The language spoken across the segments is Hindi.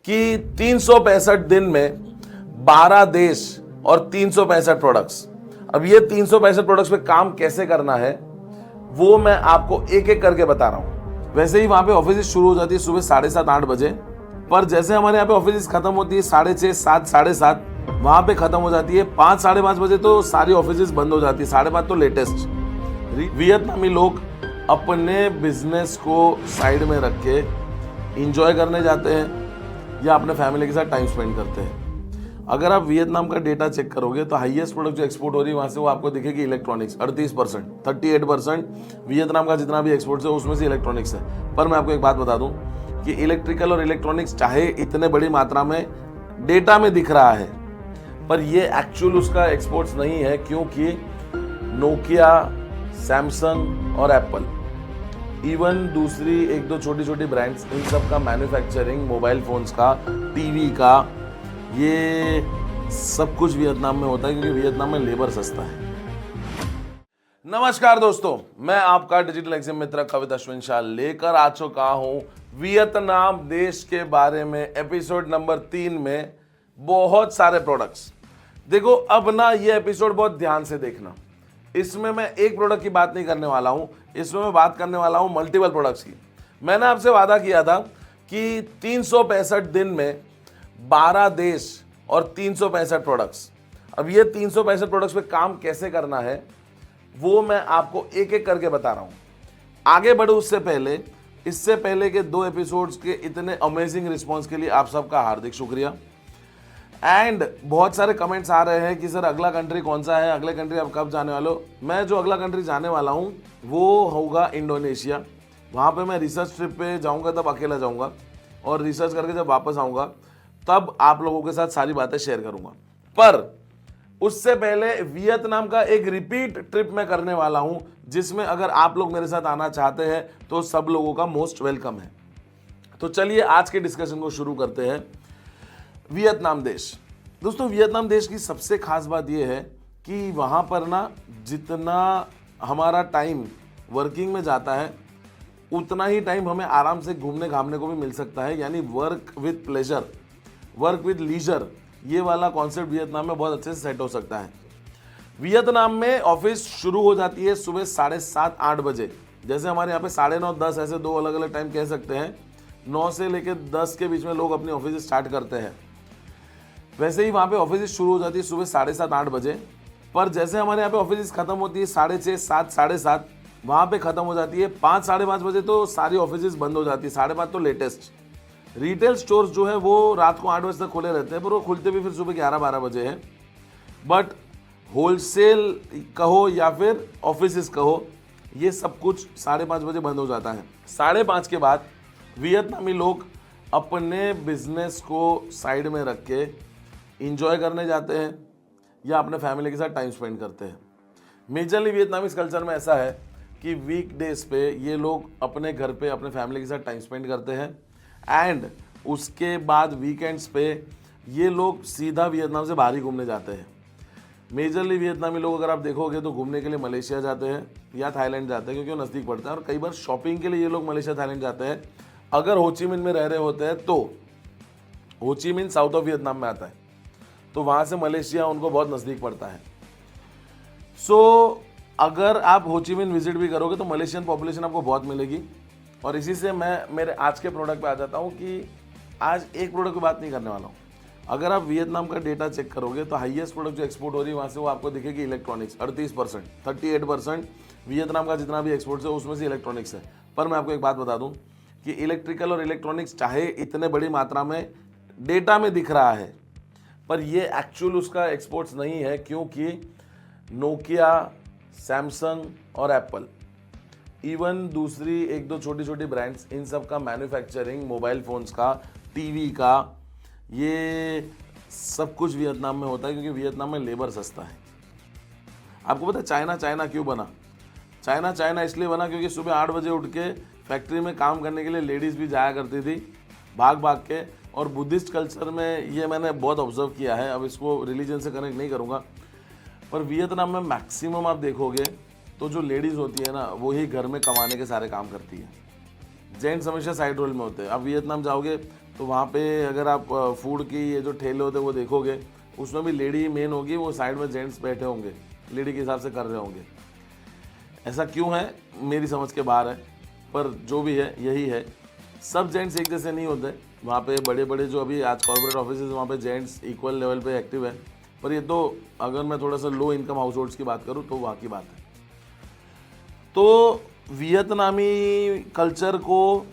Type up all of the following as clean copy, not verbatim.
कि 365 दिन में 12 देश और 365 प्रोडक्ट्स। अब ये 365 प्रोडक्ट्स पे काम कैसे करना है वो मैं आपको एक एक करके बता रहा हूं। वैसे ही वहां पे ऑफिस शुरू हो जाती है सुबह 7:30 8 बजे, पर जैसे हमारे यहाँ पे ऑफिस खत्म होती है 6:30 7 7:30, वहां पे खत्म हो जाती है 5 5:30 बजे तो सारी ऑफिस बंद हो जाती है, 5:30 तो लेटेस्ट। वियतनामी लोग अपने बिजनेस को साइड में रख के इंजॉय करने जाते हैं या अपने फैमिली के साथ टाइम स्पेंड करते हैं। अगर आप वियतनाम का डेटा चेक करोगे तो हाईएस्ट प्रोडक्ट जो एक्सपोर्ट हो रही है वहां से वो आपको दिखेगी इलेक्ट्रॉनिक्स 38%, 38% वियतनाम का जितना भी एक्सपोर्ट है उसमें से इलेक्ट्रॉनिक्स है। पर मैं आपको एक बात बता दूं कि इलेक्ट्रिकल और इलेक्ट्रॉनिक्स चाहे इतने बड़ी मात्रा में डेटा में दिख रहा है, पर ये एक्चुअल उसका एक्सपोर्ट्स नहीं है, क्योंकि नोकिया, सैमसंग और एप्पल, इवन दूसरी एक दो छोटी छोटी ब्रांड्स, इन सब का मैन्युफैक्चरिंग, मोबाइल फोन्स का, टीवी का, ये सब कुछ वियतनाम में होता है, क्योंकि वियतनाम में लेबर सस्ता है। नमस्कार दोस्तों, मैं आपका डिजिटल एग्जाम मित्र कविता अश्विन शाह लेकर आ चुका हूं वियतनाम देश के बारे में एपिसोड नंबर 3 में बहुत सारे प्रोडक्ट्स। देखो अब ना ये एपिसोड बहुत ध्यान से देखना, इसमें मैं एक प्रोडक्ट की बात नहीं करने वाला हूं, इसमें मैं बात करने वाला हूं मल्टीपल प्रोडक्ट्स की। मैंने आपसे वादा किया था कि 365 दिन में 12 देश और 365 प्रोडक्ट्स। अब ये 365 प्रोडक्ट्स पे काम कैसे करना है वो मैं आपको एक एक करके बता रहा हूं। आगे बढ़ो उससे पहले, इससे पहले के 2 एपिसोड्स के इतने अमेजिंग रिस्पांस के लिए आप सबका हार्दिक शुक्रिया। एंड बहुत सारे कमेंट्स आ रहे हैं कि सर अगला कंट्री कौन सा है, अगले कंट्री आप कब जाने वाले हो। मैं जो अगला कंट्री जाने वाला हूं वो होगा इंडोनेशिया। वहां पे मैं रिसर्च ट्रिप पे जाऊंगा, तब अकेला जाऊंगा, और रिसर्च करके जब वापस आऊंगा तब आप लोगों के साथ सारी बातें शेयर करूंगा। पर उससे पहले वियतनाम का एक रिपीट ट्रिप मैं करने वाला हूं, जिसमें अगर आप लोग मेरे साथ आना चाहते हैं तो सब लोगों का मोस्ट वेलकम है। तो चलिए आज के डिस्कशन को शुरू करते हैं। वियतनाम देश, दोस्तों वियतनाम देश की सबसे खास बात यह है कि वहां पर ना जितना हमारा टाइम वर्किंग में जाता है उतना ही टाइम हमें आराम से घूमने घामने को भी मिल सकता है, यानी work with pleasure, work with leisure, ये वाला कॉन्सेप्ट वियतनाम में बहुत अच्छे से सेट हो सकता है। वियतनाम में ऑफिस शुरू हो जाती है सुबह 7:30 8 बजे, जैसे हमारे यहाँ पे 9:30 10, ऐसे 2 अलग अलग टाइम कह सकते हैं। 9 से लेकर 10 के बीच में लोग अपनी ऑफिस स्टार्ट करते हैं। वैसे ही वहाँ पे ऑफिस शुरू हो जाती है सुबह 7:30 8 बजे, पर जैसे हमारे यहाँ पे ऑफिस खत्म होती है 6:30 7 7:30, वहाँ पे खत्म हो जाती है 5 5:30 बजे तो सारी ऑफिस बंद हो जाती है, 5:30 तो लेटेस्ट। रिटेल स्टोर्स जो है वो रात को 8 बजे तक खुले रहते हैं, पर वो खुलते भी फिर सुबह 11-12 बजे हैं। बट होलसेल कहो या फिर ऑफिस कहो, ये सब कुछ 5:30 बजे बंद हो जाता है। 5:30 के बाद वियतनामी लोग अपने बिजनेस को साइड में रख के इंजॉय करने जाते हैं या अपने फैमिली के साथ टाइम स्पेंड करते हैं। मेजरली वियतनामीज कल्चर में ऐसा है कि वीक डेज पे ये लोग अपने घर पे अपने फैमिली के साथ टाइम स्पेंड करते हैं, एंड उसके बाद वीकेंड्स पे ये लोग सीधा वियतनाम से बाहर ही घूमने जाते हैं। मेजरली वियतनामी लोग अगर आप देखोगे तो घूमने के लिए मलेशिया जाते हैं या थाईलैंड जाते हैं, क्योंकि वो नज़दीक पड़ता है, और कई बार शॉपिंग के लिए ये लोग मलेशिया थाईलैंड जाते हैं। अगर होचिमिन में रह रहे होते हैं तो होचिमिन साउथ ऑफ वियतनाम में आता है, तो वहाँ से मलेशिया उनको बहुत नज़दीक पड़ता है। सो अगर आप होचिमिन विजिट भी करोगे तो मलेशियन पॉपुलेशन आपको बहुत मिलेगी। और इसी से मैं मेरे आज के प्रोडक्ट पे आ जाता हूँ कि आज एक प्रोडक्ट की बात नहीं करने वाला हूँ। अगर आप वियतनाम का डेटा चेक करोगे तो हाईएस्ट प्रोडक्ट जो एक्सपोर्ट हो रही है वहाँ से वो आपको दिखेगी इलेक्ट्रॉनिक्स 38%, 38% वियतनाम का जितना भी एक्सपोर्ट है उसमें से इलेक्ट्रॉनिक्स है। पर मैं आपको एक बात बता दूँ कि इलेक्ट्रिकल और इलेक्ट्रॉनिक्स चाहे इतने बड़ी मात्रा में डेटा में दिख रहा है, पर ये एक्चुअल उसका एक्सपोर्ट्स नहीं है, क्योंकि नोकिया, सैमसंग और एप्पल, इवन दूसरी एक दो छोटी छोटी ब्रांड्स, इन सब का मैन्युफैक्चरिंग, मोबाइल फोन्स का, टीवी का, ये सब कुछ वियतनाम में होता है, क्योंकि वियतनाम में लेबर सस्ता है। आपको पता है चाइना क्यों बना? चाइना इसलिए बना क्योंकि सुबह 8 बजे उठ के फैक्ट्री में काम करने के लिए लेडीज़ भी जाया करती थी भाग भाग के। और बुद्धिस्ट कल्चर में ये मैंने बहुत ऑब्जर्व किया है, अब इसको रिलीजन से कनेक्ट नहीं करूँगा, पर वियतनाम में मैक्सिमम आप देखोगे तो जो लेडीज़ होती है ना वो ही घर में कमाने के सारे काम करती है। जेंट्स हमेशा साइड रोल में होते हैं। आप वियतनाम जाओगे तो वहाँ पे अगर आप फूड की ये जो ठेले होते हैं वो देखोगे, उसमें भी लेडी मेन होगी, वो साइड में जेंट्स बैठे होंगे, लेडी के हिसाब से कर रहे होंगे। ऐसा क्यों है मेरी समझ के बाहर है, पर जो भी है यही है। सब जेंट्स एक जैसे नहीं होते। वहाँ पे बड़े बड़े जो अभी आज कॉर्पोरेट ऑफिस वहाँ पे जेंट्स इक्वल लेवल पे एक्टिव है, पर ये तो अगर मैं थोड़ा सा लो इनकम हाउस होल्ड्स की बात करूँ तो वहाँ की बात है। तो वियतनामी कल्चर को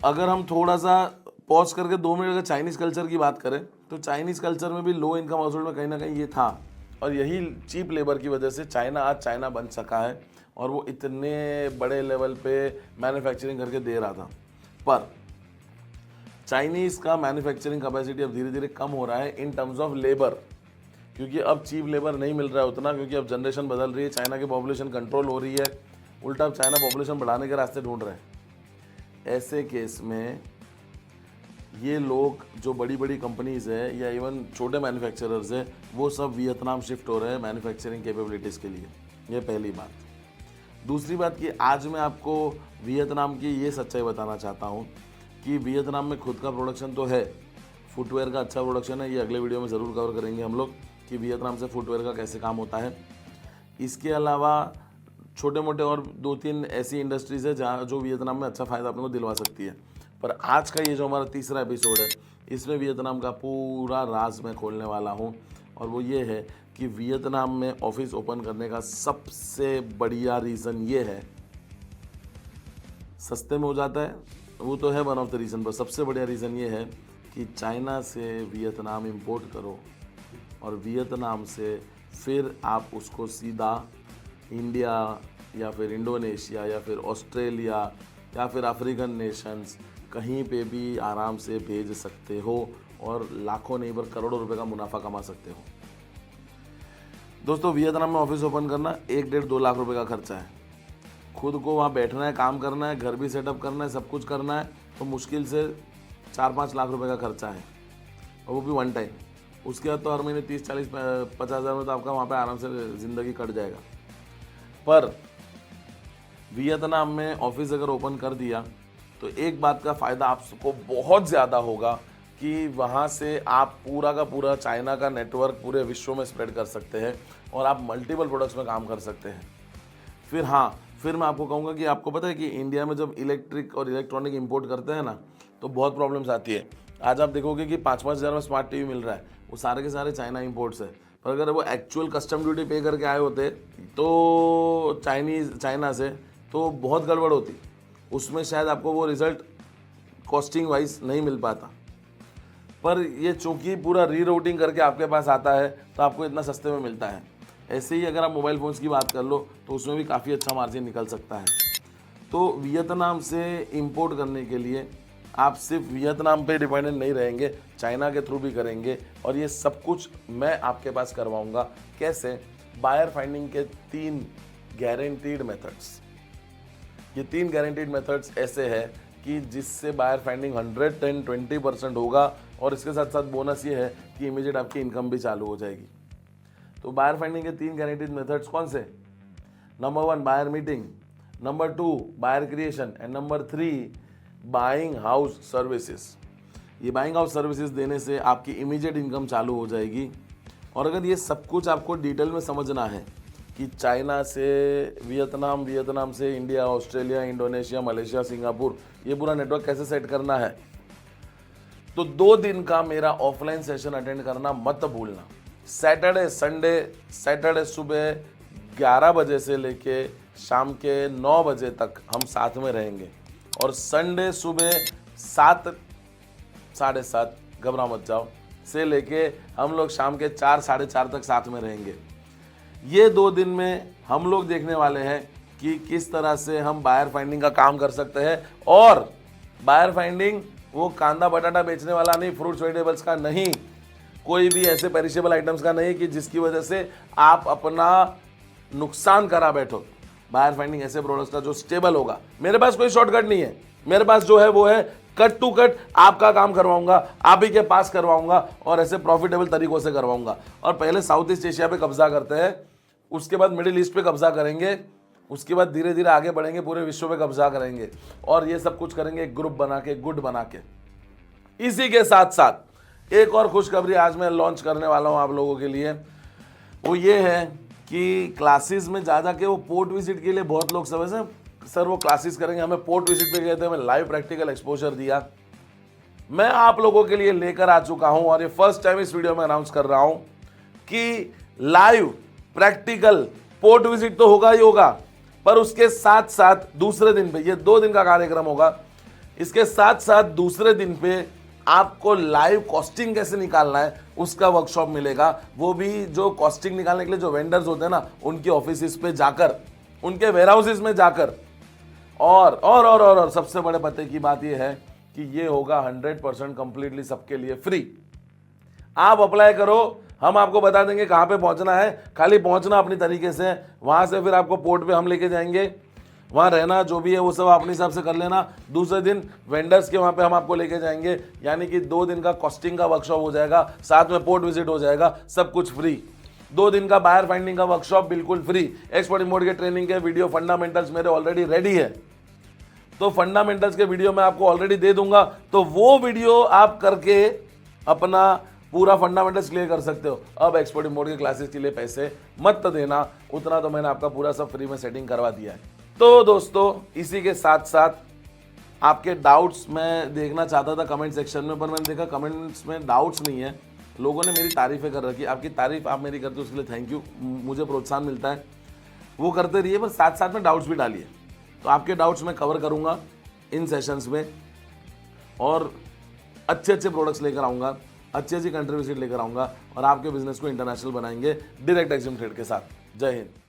अगर हम थोड़ा सा पॉज करके 2 मिनट अगर चाइनीज़ कल्चर की बात करें, तो चाइनीज़ कल्चर में भी लो इनकम हाउस होल्ड में कहीं ना कहीं ये था, और यही चीप लेबर की वजह से चाइना आज चाइना बन सका है, और वो इतने बड़े लेवल पे मैन्युफैक्चरिंग करके दे रहा था। पर चाइनीज़ का मैन्युफैक्चरिंग कैपेसिटी अब धीरे धीरे कम हो रहा है इन टर्म्स ऑफ लेबर, क्योंकि अब चीप लेबर नहीं मिल रहा है उतना, क्योंकि अब जनरेशन बदल रही है, चाइना की पॉपुलेशन कंट्रोल हो रही है, उल्टा अब चाइना पॉपुलेशन बढ़ाने के रास्ते ढूंढ रहे हैं। ऐसे केस में ये लोग जो बड़ी बड़ी कंपनीज़ है या इवन छोटे मैन्युफैक्चरर्स है, वो सब वियतनाम शिफ्ट हो रहे हैं मैन्युफैक्चरिंग कैपेबिलिटीज़ के लिए। ये पहली बात। दूसरी बात कि आज मैं आपको वियतनाम की ये सच्चाई बताना चाहता हूँ कि वियतनाम में खुद का प्रोडक्शन तो है, फुटवेयर का अच्छा प्रोडक्शन है। ये अगले वीडियो में ज़रूर कवर करेंगे हम लोग कि वियतनाम से फुटवेयर का कैसे काम होता है। इसके अलावा छोटे मोटे और 2-3 ऐसी इंडस्ट्रीज़ है जहाँ जो वियतनाम में अच्छा फ़ायदा अपने को दिलवा सकती है। पर आज का ये जो हमारा तीसरा एपिसोड है, इसमें वियतनाम का पूरा राज मैं खोलने वाला हूँ, और वो ये है कि वियतनाम में ऑफिस ओपन करने का सबसे बढ़िया रीज़न ये है, सस्ते में हो जाता है, वो तो है वन ऑफ द रीज़न, पर सबसे बढ़िया रीज़न ये है कि चाइना से वियतनाम इंपोर्ट करो, और वियतनाम से फिर आप उसको सीधा इंडिया या फिर इंडोनेशिया या फिर ऑस्ट्रेलिया या फिर अफ्रीकन नेशंस कहीं पे भी आराम से भेज सकते हो, और लाखों नहीं पर करोड़ों रुपए का मुनाफा कमा सकते हो। दोस्तों, वियतनाम में ऑफिस ओपन करना 1-1.5-2 लाख रुपए का खर्चा है। खुद को वहाँ बैठना है, काम करना है, घर भी सेटअप करना है, सब कुछ करना है, तो मुश्किल से 4-5 लाख रुपए का खर्चा है, और वो भी वन टाइम। उसके बाद तो हर महीने 30-40-50 हज़ार में तो आपका वहाँ पे आराम से ज़िंदगी कट जाएगा। पर वियतनाम में ऑफिस अगर ओपन कर दिया तो एक बात का फ़ायदा आपको बहुत ज़्यादा होगा कि वहाँ से आप पूरा का पूरा चाइना का नेटवर्क पूरे विश्व में स्प्रेड कर सकते हैं, और आप मल्टीपल प्रोडक्ट्स में काम कर सकते हैं। फिर हाँ, फिर मैं आपको कहूँगा कि आपको पता है कि इंडिया में जब इलेक्ट्रिक और इलेक्ट्रॉनिक इंपोर्ट करते हैं ना, तो बहुत प्रॉब्लम्स आती है। आज आप देखोगे कि 5-5 हज़ार में स्मार्ट टीवी मिल रहा है, वो सारे के सारे चाइना इंपोर्ट्स है। पर अगर वो एक्चुअल कस्टम ड्यूटी पे करके आए होते तो चाइना से, तो बहुत गड़बड़ होती, उसमें शायद आपको वो रिज़ल्ट कॉस्टिंग वाइज नहीं मिल पाता। पर ये चूँकि पूरा रीरूटिंग करके आपके पास आता है, तो आपको इतना सस्ते में मिलता है। ऐसे ही अगर आप मोबाइल फ़ोन्स की बात कर लो तो उसमें भी काफ़ी अच्छा मार्जिन निकल सकता है। तो वियतनाम से इंपोर्ट करने के लिए आप सिर्फ वियतनाम पे डिपेंडेंट नहीं रहेंगे, चाइना के थ्रू भी करेंगे, और ये सब कुछ मैं आपके पास करवाऊंगा। कैसे? बायर फाइंडिंग के 3 गारंटीड मेथड्स। ये 3 गारंटीड मेथड्स ऐसे हैं कि जिससे बायर फाइंडिंग 120% होगा, और इसके साथ साथ बोनस ये है कि इमीडिएट आपकी इनकम भी चालू हो जाएगी। तो बायर फाइंडिंग के 3 गारंटीड मेथड्स कौन से? Number 1 buyer meeting, number 2 buyer creation, and number 3 buying house services. ये बाइंग हाउस सर्विसेज देने से आपकी इमीडिएट इनकम चालू हो जाएगी। और अगर ये सब कुछ आपको डिटेल में समझना है कि चाइना से वियतनाम, वियतनाम से India, Australia, Indonesia, Malaysia, Singapore, ये पूरा नेटवर्क कैसे सेट करना है, तो 2 दिन का मेरा ऑफलाइन सेशन अटेंड करना मत भूलना। सैटरडे संडे, सैटरडे सुबह 11 बजे से लेके शाम के 9 बजे तक हम साथ में रहेंगे, और संडे सुबह 7, 7:30, घबरा मत जाओ, से लेके हम लोग शाम के 4, 4:30 तक साथ में रहेंगे। ये 2 दिन में हम लोग देखने वाले हैं कि किस तरह से हम बायर फाइंडिंग का काम कर सकते हैं। और बायर फाइंडिंग वो कांदा बटाटा बेचने वाला नहीं, फ्रूट्स वेजिटेबल्स का नहीं, कोई भी ऐसे पेरिशेबल आइटम्स का नहीं कि जिसकी वजह से आप अपना नुकसान करा बैठो। बायर फाइंडिंग ऐसे प्रोडक्ट्स का जो स्टेबल होगा। मेरे पास कोई शॉर्टकट नहीं है, मेरे पास जो है वो है कट टू कट आपका काम करवाऊंगा, आप ही के पास करवाऊंगा, और ऐसे प्रॉफिटेबल तरीकों से करवाऊंगा। और पहले साउथ ईस्ट एशिया पे कब्जा करते हैं, उसके बाद मिडिल ईस्ट पे कब्जा करेंगे, उसके बाद धीरे धीरे आगे बढ़ेंगे, पूरे विश्व पे कब्जा करेंगे, और ये सब कुछ करेंगे ग्रुप बना के, गुड बना के। इसी के साथ साथ एक और खुशखबरी आज मैं लॉन्च करने वाला हूं आप लोगों के लिए, वो ये है कि क्लासेस में जा के वो पोर्ट विजिट के लिए बहुत लोग समझ सर वो क्लासेस करेंगे, हमें पोर्ट विजिट पे गए थे, हमें लाइव प्रैक्टिकल एक्सपोजर दिया। मैं आप लोगों के लिए लेकर आ चुका हूं और ये फर्स्ट टाइम इस वीडियो में अनाउंस कर रहा हूं कि लाइव प्रैक्टिकल पोर्ट विजिट तो होगा ही होगा, पर उसके साथ साथ दूसरे दिन पे, ये 2 दिन का कार्यक्रम होगा, इसके साथ साथ दूसरे दिन पे आपको लाइव कॉस्टिंग कैसे निकालना है उसका वर्कशॉप मिलेगा। वो भी जो कॉस्टिंग निकालने के लिए जो वेंडर्स होते हैं ना, उनके ऑफिस पे जाकर, उनके वेयर हाउसेस में जाकर, और सबसे बड़े पते की बात ये है कि ये होगा 100% कंप्लीटली सबके लिए फ्री। आप अप्लाई करो, हम आपको बता देंगे कहाँ पे पहुंचना है, खाली पहुंचना अपनी तरीके से, वहां से फिर आपको पोर्ट पे हम लेके जाएंगे, वहां रहना जो भी है वो सब अपने हिसाब से कर लेना। दूसरे दिन वेंडर्स के वहां पे हम आपको लेके जाएंगे, यानी कि 2 दिन का कॉस्टिंग का वर्कशॉप हो जाएगा, साथ में पोर्ट विजिट हो जाएगा, सब कुछ फ्री। 2 दिन का बायर फाइंडिंग का वर्कशॉप बिल्कुल फ्री। एक्सपर्ट इंपोर्ट के ट्रेनिंग के वीडियो फंडामेंटल्स मेरे ऑलरेडी रेडी है, तो फंडामेंटल्स के वीडियो मैं आपको ऑलरेडी दे दूंगा, तो वो वीडियो आप करके अपना पूरा फंडामेंटल्स क्लियर कर सकते हो। अब एक्सपर्ट इंपोर्ट के क्लासेस के लिए पैसे मत देना, उतना तो मैंने आपका पूरा सब फ्री में सेटिंग करवा दिया है। तो दोस्तों इसी के साथ साथ आपके डाउट्स मैं देखना चाहता था कमेंट सेक्शन में, पर मैंने देखा कमेंट्स में डाउट्स नहीं है, लोगों ने मेरी तारीफें कर रखी। आपकी तारीफ आप मेरी करते हो उसके लिए थैंक यू, मुझे प्रोत्साहन मिलता है, वो करते रहिए, पर साथ साथ में डाउट्स भी डालिए। तो आपके डाउट्स मैं कवर करूंगा इन सेशंस में और अच्छे अच्छे प्रोडक्ट्स लेकर आऊँगा, अच्छी अच्छी कंट्री विजिट लेकर आऊँगा और आपके बिजनेस को इंटरनेशनल बनाएंगे डायरेक्ट एक्सिम ट्रेड के साथ। जय हिंद।